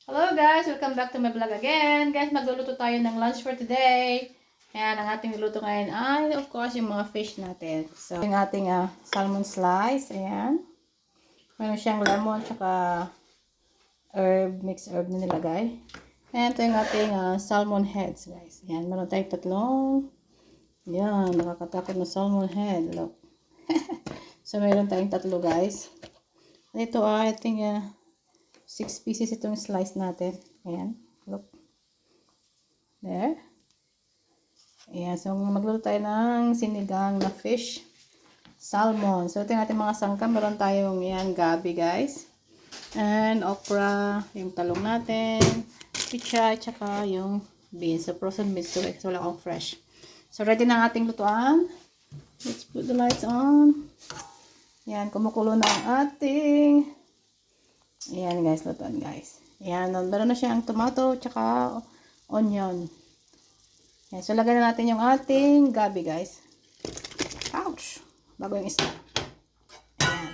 Hello guys! Welcome back to my vlog again. Guys, magluluto tayo ng lunch for today. Ayan, ang ating niluto ngayon ay, of course, yung mga fish natin. So, yung ating salmon slice. Ayan. Meron siyang lemon, tsaka mixed herb na nilagay. Ayan, ito yung ating salmon heads, guys. Ayan, meron tayong tatlong. Ayan, nakakatakot na salmon head. Look. So, meron tayong tatlo, guys. Ito I think 6 pieces itong slice natin. Ayan. Look. There. Ayan. So, magluto tayo ng sinigang na fish. Salmon. So, ito yung ating mga sangkap. Meron tayong yan, gabi guys. And okra. Yung talong natin. Pichay. Tsaka yung beans. So, frozen beans. So, wala akong fresh. So, ready na ang ating lutuan. Let's put the lights on. Ayan. Kumukulo na ang ating ayan guys, lutuan guys. Ayan, meron na siyang tomato, tsaka onion. Ayan, so lagyan na natin yung ating gabi guys. Ouch! Bago yung isa. Ayan.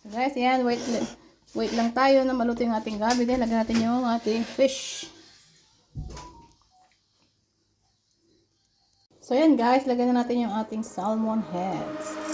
So guys, ayan, wait lang tayo na maluto yung ating gabi. Then, lagyan natin yung ating fish. So ayan guys, lagyan na natin yung ating salmon heads.